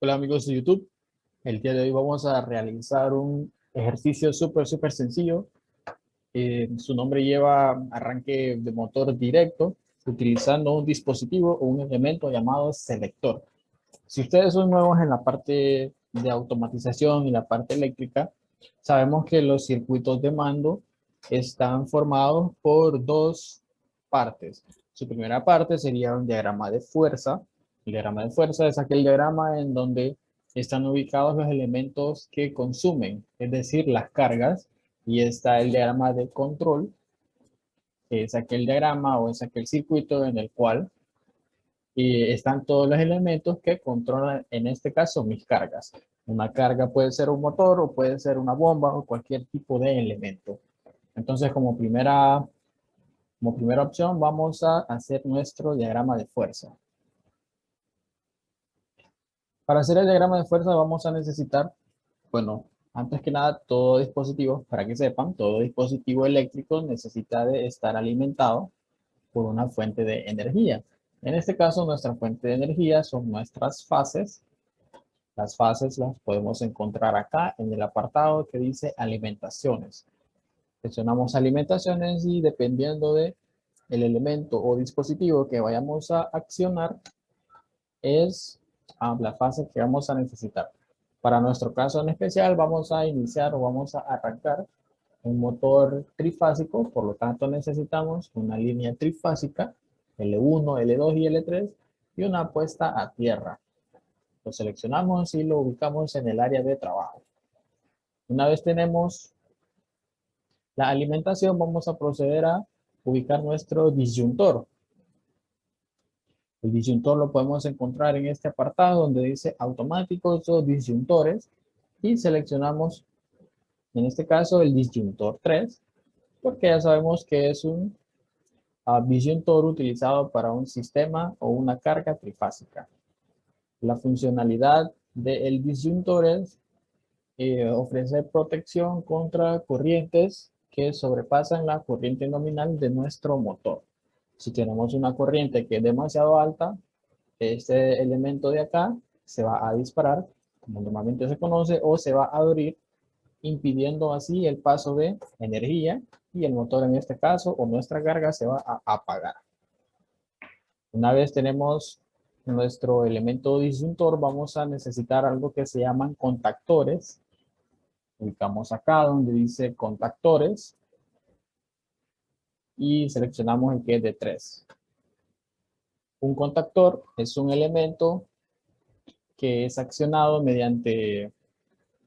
Hola amigos de YouTube, el día de hoy vamos a realizar un ejercicio súper sencillo. Su nombre lleva arranque de motor directo utilizando un dispositivo o un elemento llamado selector. Si ustedes son nuevos en la parte de automatización y la parte eléctrica, sabemos que los circuitos de mando están formados por dos partes. Su primera parte sería un diagrama de fuerza. El diagrama de fuerza es aquel diagrama en donde están ubicados los elementos que consumen, es decir, las cargas, y está el diagrama de control, que es aquel diagrama o es aquel circuito en el cual están todos los elementos que controlan, en este caso, mis cargas. Una carga puede ser un motor o puede ser una bomba o cualquier tipo de elemento. Entonces, como primera opción, vamos a hacer nuestro diagrama de fuerza. Para hacer el diagrama de fuerza vamos a necesitar, bueno, antes que nada, todo dispositivo, para que sepan, todo dispositivo eléctrico necesita de estar alimentado por una fuente de energía. En este caso, nuestra fuente de energía son nuestras fases. Las fases las podemos encontrar acá en el apartado que dice alimentaciones. Seleccionamos alimentaciones y dependiendo de el elemento o dispositivo que vayamos a accionar es la fase que vamos a necesitar. Para nuestro caso en especial vamos a iniciar o vamos a arrancar un motor trifásico, por lo tanto necesitamos una línea trifásica L1, L2 y L3 y una puesta a tierra. Lo seleccionamos y lo ubicamos en el área de trabajo. Una vez tenemos la alimentación, vamos a proceder a ubicar nuestro disyuntor. El disyuntor lo podemos encontrar en este apartado donde dice automáticos o disyuntores y seleccionamos, en este caso, el disyuntor 3, porque ya sabemos que es un disyuntor utilizado para un sistema o una carga trifásica. La funcionalidad del disyuntor es ofrecer protección contra corrientes que sobrepasan la corriente nominal de nuestro motor. Si tenemos una corriente que es demasiado alta, este elemento de acá se va a disparar, como normalmente se conoce, o se va a abrir, impidiendo así el paso de energía y el motor en este caso o nuestra carga se va a apagar. Una vez tenemos nuestro elemento disyuntor, vamos a necesitar algo que se llaman contactores. Ubicamos acá donde dice contactores y seleccionamos el que es de 3. Un contactor es un elemento que es accionado mediante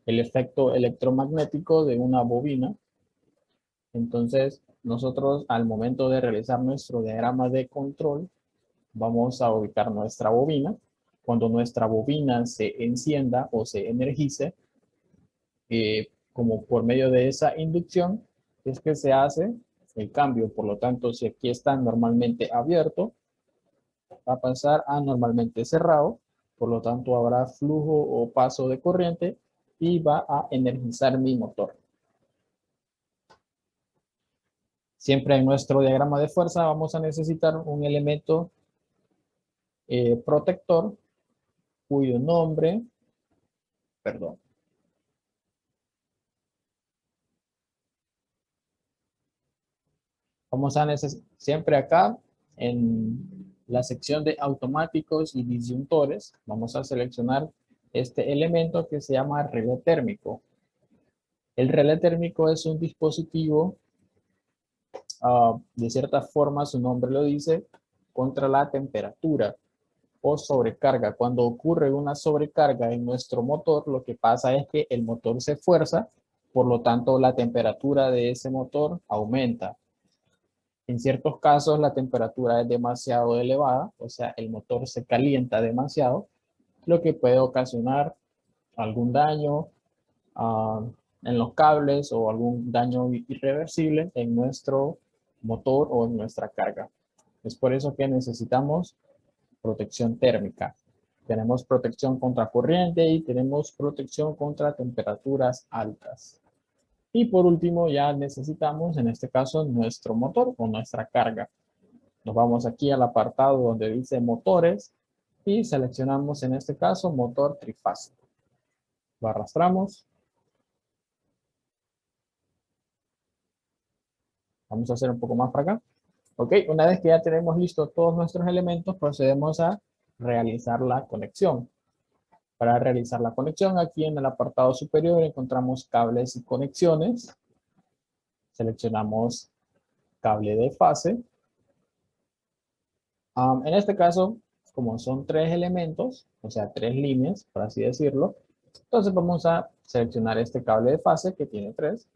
el efecto electromagnético de una bobina. Entonces, nosotros al momento de realizar nuestro diagrama de control, vamos a ubicar nuestra bobina. Cuando nuestra bobina se encienda o se energice, como por medio de esa inducción, es que se hace el cambio. Por lo tanto, si aquí está normalmente abierto, va a pasar a normalmente cerrado. Por lo tanto, habrá flujo o paso de corriente y va a energizar mi motor. Siempre en nuestro diagrama de fuerza vamos a necesitar un elemento protector cuyo nombre, perdón, vamos a necesitar siempre acá en la sección de automáticos y disyuntores, vamos a seleccionar este elemento que se llama relé térmico. El relé térmico es un dispositivo, de cierta forma su nombre lo dice, contra la temperatura o sobrecarga. Cuando ocurre una sobrecarga en nuestro motor, lo que pasa es que el motor se fuerza, por lo tanto la temperatura de ese motor aumenta. En ciertos casos la temperatura es demasiado elevada, o sea, el motor se calienta demasiado, lo que puede ocasionar algún daño uh, en los cables o algún daño irreversible en nuestro motor o en nuestra carga. Es por eso que necesitamos protección térmica. Tenemos protección contra corriente y tenemos protección contra temperaturas altas. Y por último ya necesitamos, en este caso, nuestro motor o nuestra carga. Nos vamos aquí al apartado donde dice motores y seleccionamos en este caso motor trifásico. Lo arrastramos. Vamos a hacer un poco más para acá. Ok, una vez que ya tenemos listos todos nuestros elementos, procedemos a realizar la conexión. Para realizar la conexión, aquí en el apartado superior encontramos cables y conexiones. Seleccionamos cable de fase. En este caso, como son tres elementos, o sea, tres líneas, por así decirlo, entonces vamos a seleccionar este cable de fase que tiene tres.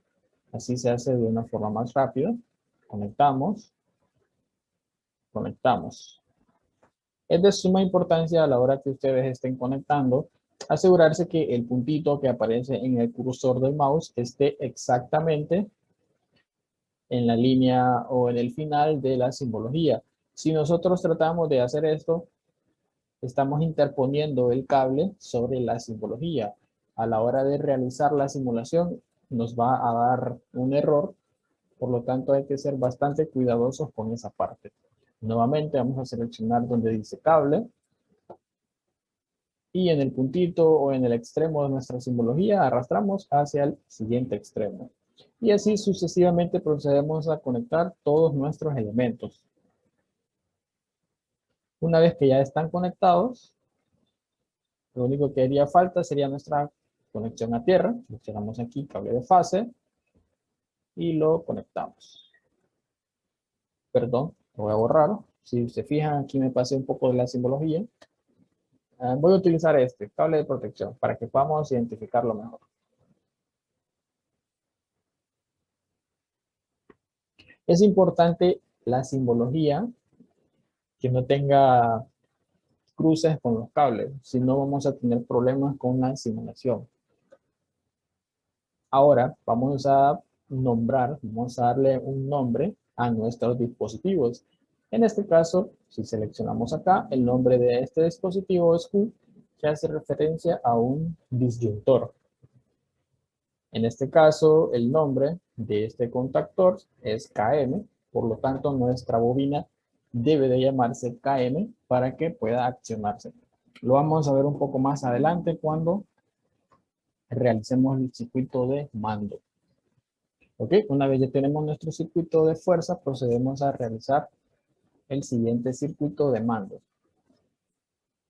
Así se hace de una forma más rápida. Conectamos, conectamos. Es de suma importancia a la hora que ustedes estén conectando, asegurarse que el puntito que aparece en el cursor del mouse esté exactamente en la línea o en el final de la simbología. Si nosotros tratamos de hacer esto, estamos interponiendo el cable sobre la simbología. A la hora de realizar la simulación, nos va a dar un error, por lo tanto hay que ser bastante cuidadosos con esa parte. Nuevamente vamos a seleccionar donde dice cable, y en el puntito o en el extremo de nuestra simbología arrastramos hacia el siguiente extremo. Y así sucesivamente procedemos a conectar todos nuestros elementos. Una vez que ya están conectados, lo único que haría falta sería nuestra conexión a tierra. Seleccionamos aquí cable de fase y lo conectamos. Perdón, lo voy a borrar. Si se fijan, aquí me pasé un poco de la simbología. Voy a utilizar este cable de protección para que podamos identificarlo mejor. Es importante la simbología que no tenga cruces con los cables, si no vamos a tener problemas con la simulación. Ahora vamos a nombrar, vamos a darle un nombre a nuestros dispositivos. En este caso, si seleccionamos acá, el nombre de este dispositivo es Q, que hace referencia a un disyuntor. En este caso, el nombre de este contactor es KM, por lo tanto, nuestra bobina debe de llamarse KM para que pueda accionarse. Lo vamos a ver un poco más adelante cuando realicemos el circuito de mando. Ok, una vez ya tenemos nuestro circuito de fuerza, procedemos a realizar el siguiente circuito de mando.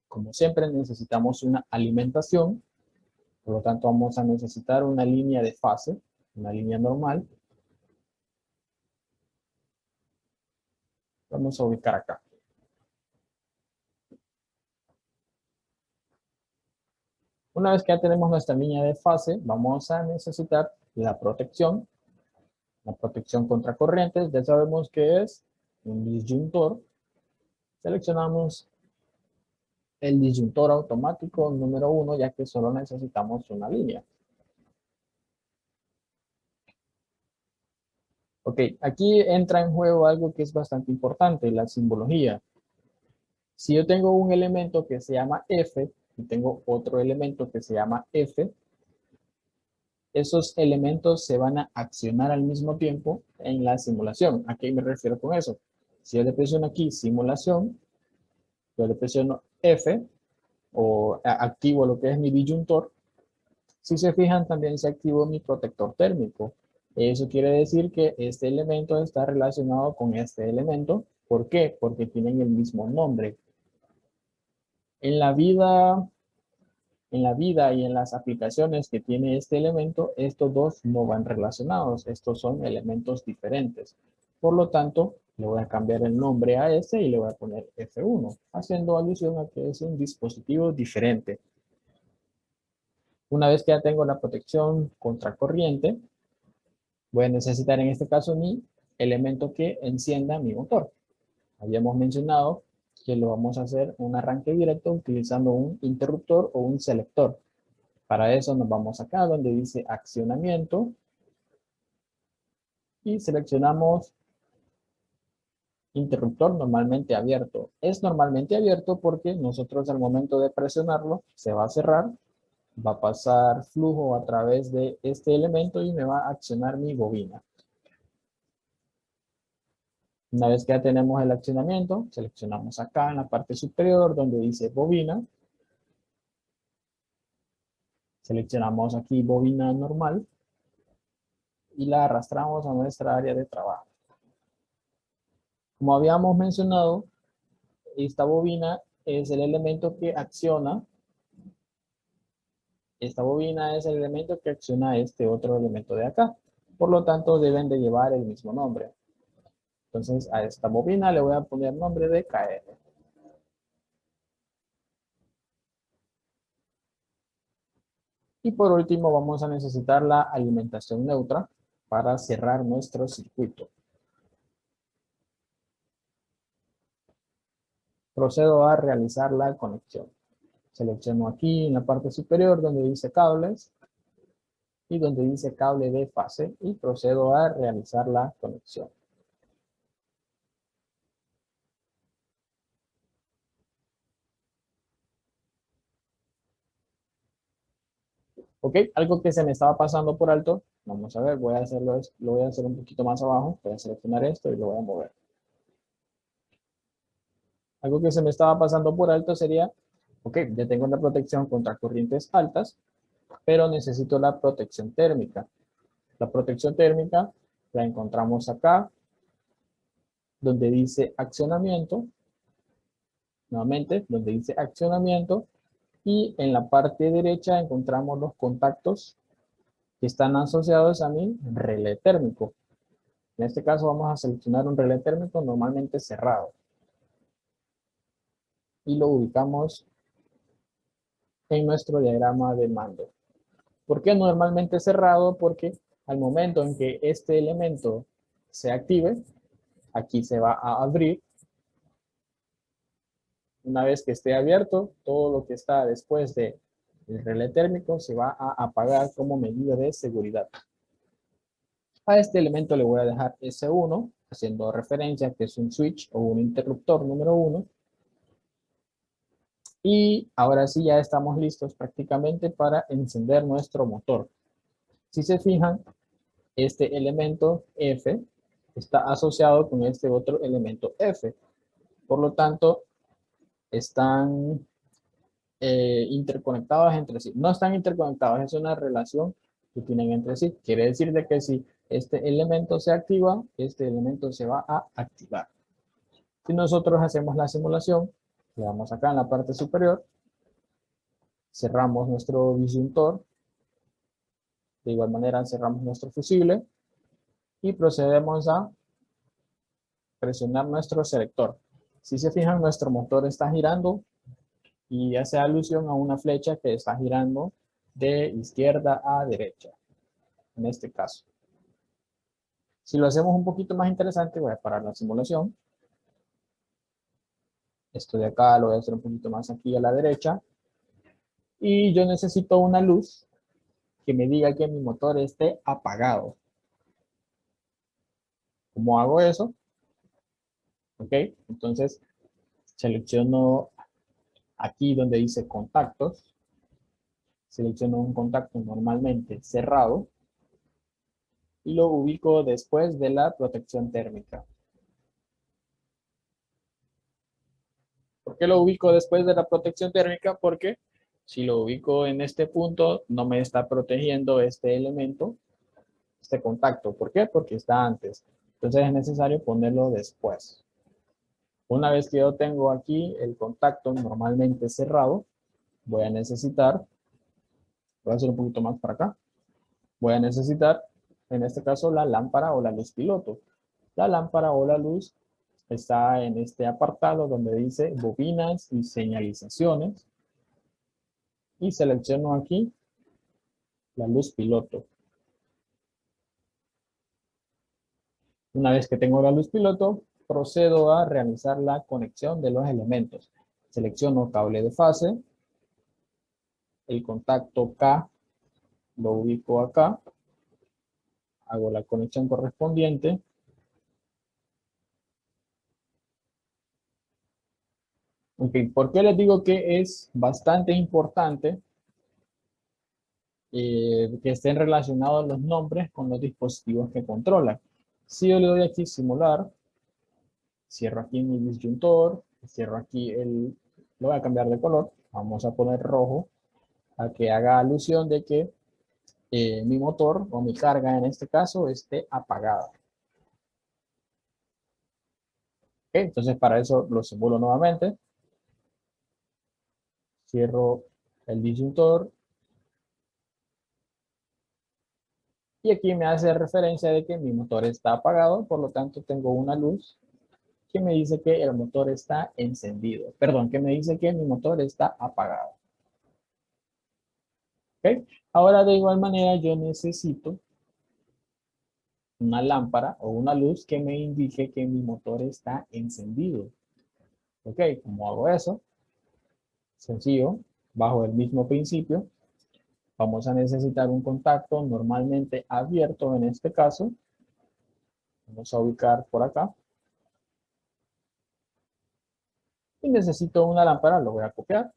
Como siempre necesitamos una alimentación, por lo tanto vamos a necesitar una línea de fase, una línea normal. Vamos a ubicar acá. Una vez que ya tenemos nuestra línea de fase, vamos a necesitar la protección contra corrientes. Ya sabemos que es un disyuntor. Seleccionamos el disyuntor automático número 1, ya que solo necesitamos una línea. Ok, aquí entra en juego algo que es bastante importante, la simbología. Si yo tengo un elemento que se llama F y tengo otro elemento que se llama F, esos elementos se van a accionar al mismo tiempo en la simulación. ¿A qué me refiero con eso? Si yo le presiono aquí simulación, yo le presiono F o activo lo que es mi disyuntor, si se fijan también se activó mi protector térmico. Eso quiere decir que este elemento está relacionado con este elemento. ¿Por qué? Porque tienen el mismo nombre. En la vida y en las aplicaciones que tiene este elemento, estos dos no van relacionados. Estos son elementos diferentes. Por lo tanto, le voy a cambiar el nombre a este y le voy a poner F1, haciendo alusión a que es un dispositivo diferente. Una vez que ya tengo la protección contra corriente, voy a necesitar en este caso mi elemento que encienda mi motor. Habíamos mencionado que lo vamos a hacer un arranque directo utilizando un interruptor o un selector. Para eso nos vamos acá donde dice accionamiento y seleccionamos interruptor normalmente abierto. Es normalmente abierto porque nosotros al momento de presionarlo se va a cerrar, va a pasar flujo a través de este elemento y me va a accionar mi bobina. Una vez que ya tenemos el accionamiento, seleccionamos acá en la parte superior donde dice bobina. Seleccionamos aquí bobina normal y la arrastramos a nuestra área de trabajo. Como habíamos mencionado, esta bobina es el elemento que acciona. Esta bobina es el elemento que acciona este otro elemento de acá. Por lo tanto, deben de llevar el mismo nombre. Entonces, a esta bobina le voy a poner nombre de KR. Y por último, vamos a necesitar la alimentación neutra para cerrar nuestro circuito. Procedo a realizar la conexión. Selecciono aquí en la parte superior donde dice cables y donde dice cable de fase y procedo a realizar la conexión. Ok, algo que se me estaba pasando por alto, vamos a ver, voy a hacerlo, lo voy a hacer un poquito más abajo, voy a seleccionar esto y lo voy a mover. Algo que se me estaba pasando por alto sería, ok, ya tengo la protección contra corrientes altas, pero necesito la protección térmica. La protección térmica la encontramos acá, donde dice accionamiento, nuevamente, donde dice accionamiento, y en la parte derecha encontramos los contactos que están asociados a mi relé térmico. En este caso vamos a seleccionar un relé térmico normalmente cerrado y lo ubicamos en nuestro diagrama de mando. ¿Por qué normalmente cerrado? Porque al momento en que este elemento se active, aquí se va a abrir. Una vez que esté abierto, todo lo que está después del relé térmico se va a apagar como medida de seguridad. A este elemento le voy a dejar S1, haciendo referencia a que es un switch o un interruptor número 1. Y ahora sí ya estamos listos prácticamente para encender nuestro motor. Si se fijan, este elemento F está asociado con este otro elemento F. Por lo tanto, están interconectados entre sí. No están interconectados, es una relación que tienen entre sí. Quiere decir de que si este elemento se activa, este elemento se va a activar. Si nosotros hacemos la simulación, le damos acá en la parte superior, cerramos nuestro disyuntor, de igual manera cerramos nuestro fusible y procedemos a presionar nuestro selector. Si se fijan, nuestro motor está girando y hace alusión a una flecha que está girando de izquierda a derecha, en este caso. Si lo hacemos un poquito más interesante, voy a parar la simulación. Esto de acá lo voy a hacer un poquito más aquí a la derecha. Y yo necesito una luz que me diga que mi motor esté apagado. ¿Cómo hago eso? Ok, entonces selecciono aquí donde dice contactos. Selecciono un contacto normalmente cerrado y lo ubico después de la protección térmica. ¿Por qué lo ubico después de la protección térmica? Porque si lo ubico en este punto, no me está protegiendo este elemento, este contacto. ¿Por qué? Porque está antes. Entonces es necesario ponerlo después. Una vez que yo tengo aquí el contacto normalmente cerrado, voy a necesitar, voy a hacer un poquito más para acá, voy a necesitar, en este caso, la lámpara o la luz piloto. La lámpara o la luz está en este apartado donde dice bobinas y señalizaciones y selecciono aquí la luz piloto. Una vez que tengo la luz piloto, procedo a realizar la conexión de los elementos. Selecciono cable de fase, el contacto K lo ubico acá, hago la conexión correspondiente. Okay, ¿por qué les digo que es bastante importante que estén relacionados los nombres con los dispositivos que controlan? Si yo le doy aquí simular, cierro aquí mi disyuntor, cierro aquí lo voy a cambiar de color, vamos a poner rojo, a que haga alusión de que mi motor o mi carga en este caso esté apagada. ¿Ok? Entonces para eso lo simulo nuevamente. Cierro el disyuntor. Y aquí me hace referencia de que mi motor está apagado, por lo tanto tengo una luz que me dice que el motor está encendido. Perdón, que me dice que mi motor está apagado. ¿Ok? Ahora de igual manera yo necesito una lámpara o una luz que me indique que mi motor está encendido. ¿Ok? ¿Cómo hago eso? Sencillo, bajo el mismo principio, vamos a necesitar un contacto normalmente abierto en este caso. Vamos a ubicar por acá. Y necesito una lámpara, lo voy a copiar.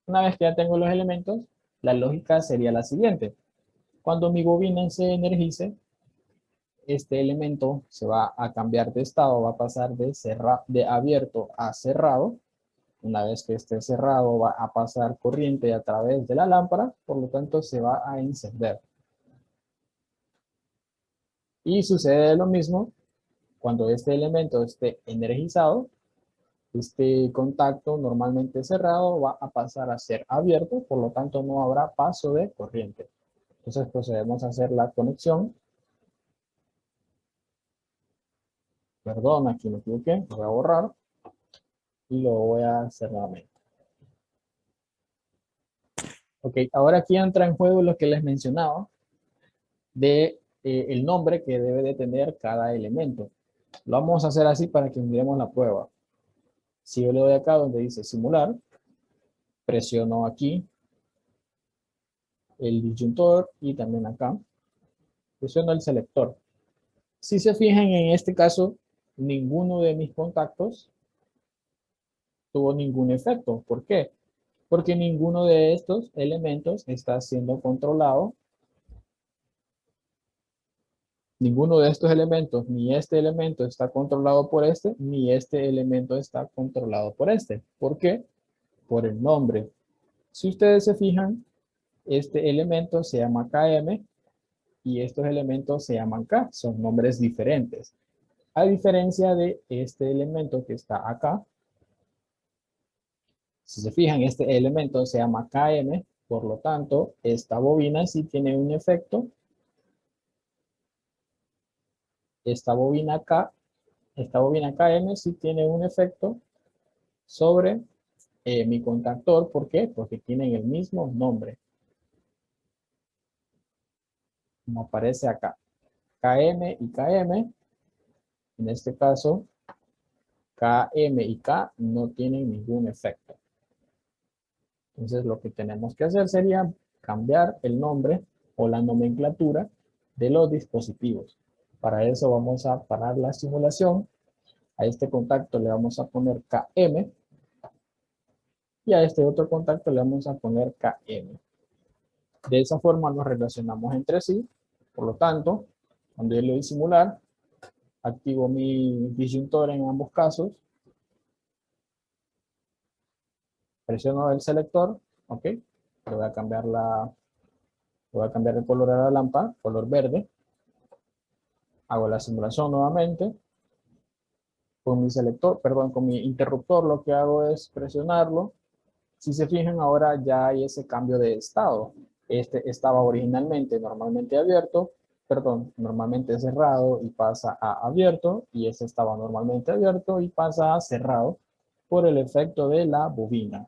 Una vez que ya tengo los elementos, la lógica sería la siguiente. Cuando mi bobina se energice, este elemento se va a cambiar de estado, va a pasar de abierto a cerrado. Una vez que esté cerrado, va a pasar corriente a través de la lámpara, por lo tanto se va a encender. Y sucede lo mismo cuando este elemento esté energizado, este contacto normalmente cerrado va a pasar a ser abierto, por lo tanto no habrá paso de corriente. Entonces procedemos a hacer la conexión. Perdón, aquí me equivoqué, lo voy a borrar y lo voy a hacer nuevamente. Ok, ahora aquí entra en juego lo que les mencionaba de el nombre que debe de tener cada elemento. Lo vamos a hacer así para que miremos la prueba. Si yo le doy acá donde dice simular, presiono aquí el disyuntor y también acá, presiono el selector. Si se fijan en este caso, ninguno de mis contactos tuvo ningún efecto. ¿Por qué? Porque ninguno de estos elementos está siendo controlado. Ninguno de estos elementos, ni este elemento está controlado por este, ni este elemento está controlado por este. ¿Por qué? Por el nombre. Si ustedes se fijan, este elemento se llama KM y estos elementos se llaman K. Son nombres diferentes. A diferencia de este elemento que está acá, si se fijan, este elemento se llama KM, por lo tanto, esta bobina sí tiene un efecto. Esta bobina K, esta bobina KM sí tiene un efecto sobre mi contactor. ¿Por qué? Porque tienen el mismo nombre, como aparece acá. KM y KM, en este caso, KM y K no tienen ningún efecto. Entonces, lo que tenemos que hacer sería cambiar el nombre o la nomenclatura de los dispositivos. Para eso vamos a parar la simulación. A este contacto le vamos a poner KM y a este otro contacto le vamos a poner KM. De esa forma nos relacionamos entre sí. Por lo tanto, cuando yo le doy simular, activo mi disyuntor en ambos casos, presiono el selector, ok, le voy a cambiar el color a la lámpara, color verde, hago la simulación nuevamente, con mi selector, perdón, con mi interruptor lo que hago es presionarlo. Si se fijan ahora ya hay ese cambio de estado. Este estaba originalmente normalmente abierto, perdón, normalmente cerrado y pasa a abierto, y este estaba normalmente abierto y pasa a cerrado por el efecto de la bobina.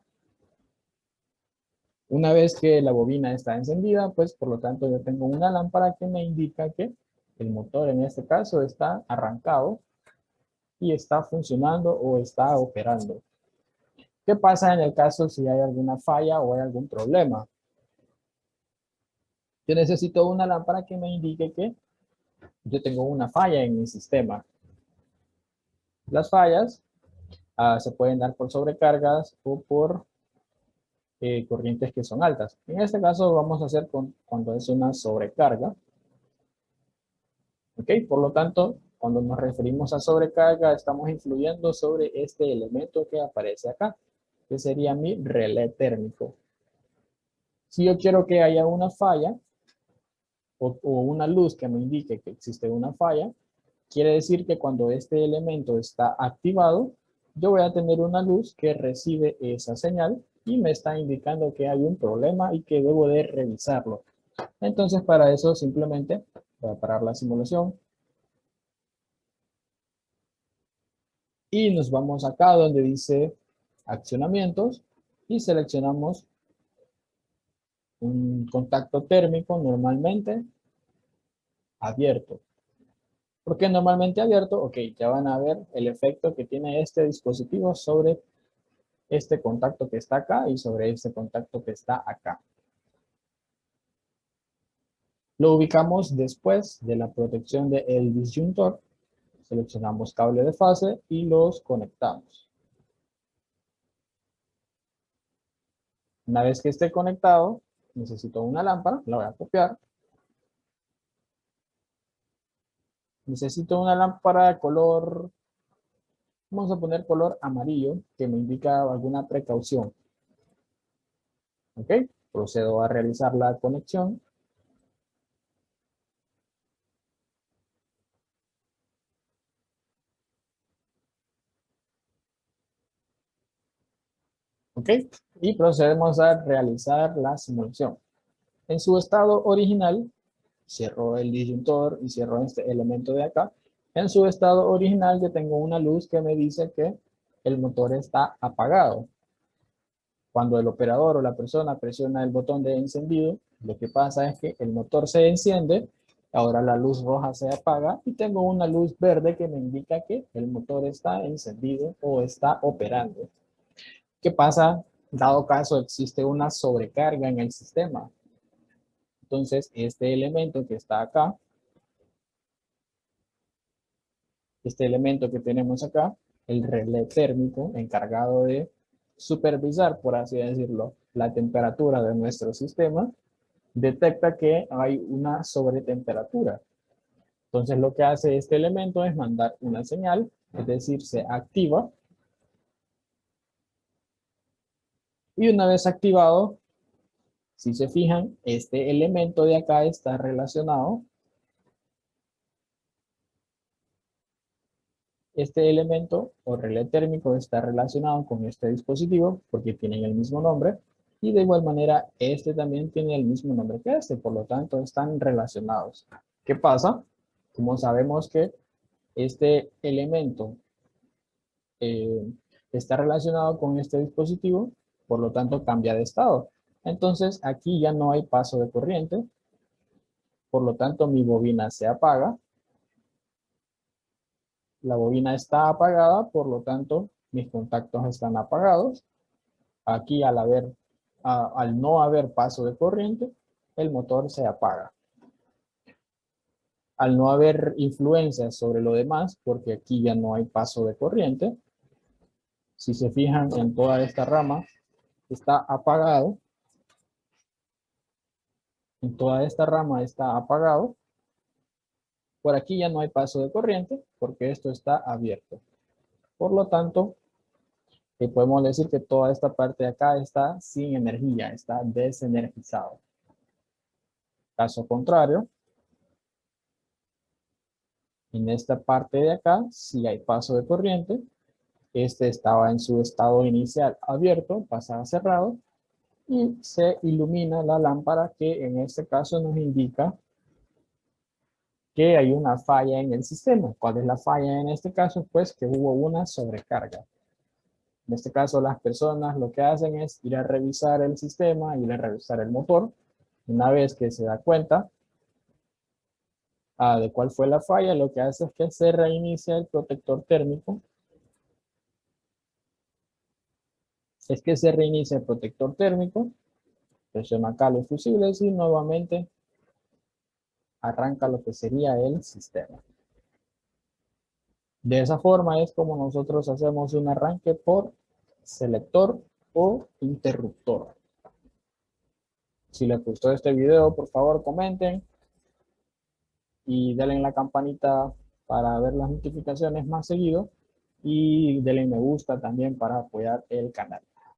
Una vez que la bobina está encendida, pues por lo tanto yo tengo una lámpara que me indica que el motor en este caso está arrancado y está funcionando o está operando. ¿Qué pasa en el caso si hay alguna falla o hay algún problema? Yo necesito una lámpara que me indique que yo tengo una falla en mi sistema. Las fallas se pueden dar por sobrecargas o por corrientes que son altas. En este caso vamos a hacer cuando es una sobrecarga. ¿Ok? Por lo tanto, cuando nos referimos a sobrecarga, estamos influyendo sobre este elemento que aparece acá, que sería mi relé térmico. Si yo quiero que haya una falla o una luz que me indique que existe una falla, quiere decir que cuando este elemento está activado, yo voy a tener una luz que recibe esa señal y me está indicando que hay un problema y que debo de revisarlo. Entonces, para eso simplemente voy a parar la simulación y nos vamos acá donde dice accionamientos y seleccionamos un contacto térmico normalmente abierto. ¿Por qué normalmente abierto? Ok, ya van a ver el efecto que tiene este dispositivo sobre este contacto que está acá y sobre este contacto que está acá. Lo ubicamos después de la protección del disyuntor. Seleccionamos cable de fase y los conectamos. Una vez que esté conectado, necesito una lámpara, la voy a copiar. Necesito una lámpara de color, vamos a poner color amarillo, que me indica alguna precaución. ¿Ok? Procedo a realizar la conexión. ¿Ok? Y procedemos a realizar la simulación. En su estado original, cierro el disyuntor y cierro este elemento de acá. En su estado original yo tengo una luz que me dice que el motor está apagado. Cuando el operador o la persona presiona el botón de encendido, lo que pasa es que el motor se enciende, ahora la luz roja se apaga y tengo una luz verde que me indica que el motor está encendido o está operando. ¿Qué pasa? Dado caso existe una sobrecarga en el sistema. Entonces, este elemento que está acá, este elemento que tenemos acá, el relé térmico encargado de supervisar, por así decirlo, la temperatura de nuestro sistema, detecta que hay una sobretemperatura. Entonces lo que hace este elemento es mandar una señal, es decir, se activa. Y una vez activado, si se fijan, este elemento de acá está relacionado. Este elemento o relé térmico está relacionado con este dispositivo porque tienen el mismo nombre. Y de igual manera, este también tiene el mismo nombre que este, por lo tanto están relacionados. ¿Qué pasa? Como sabemos que este elemento eh, está relacionado con este dispositivo, por lo tanto cambia de estado. Entonces aquí ya no hay paso de corriente, por lo tanto mi bobina se apaga. La bobina está apagada, por lo tanto mis contactos están apagados. Aquí al no haber paso de corriente, el motor se apaga. Al no haber influencia sobre lo demás, porque aquí ya no hay paso de corriente, si se fijan en toda esta rama, está apagado. En toda esta rama está apagado. Por aquí ya no hay paso de corriente, porque esto está abierto. Por lo tanto, podemos decir que toda esta parte de acá está sin energía, está desenergizado. Caso contrario, en esta parte de acá sí hay paso de corriente. Este estaba en su estado inicial abierto, pasa a cerrado y se ilumina la lámpara que en este caso nos indica que hay una falla en el sistema. ¿Cuál es la falla en este caso? Pues que hubo una sobrecarga. En este caso las personas lo que hacen es ir a revisar el sistema, ir a revisar el motor. Una vez que se da cuenta de cuál fue la falla, lo que hace es que se reinicia el protector térmico. Es que se reinicia el protector térmico, presiona acá los fusibles y nuevamente arranca lo que sería el sistema. De esa forma es como nosotros hacemos un arranque por selector o interruptor. Si les gustó este video, por favor comenten y denle en la campanita para ver las notificaciones más seguido y denle me gusta también para apoyar el canal.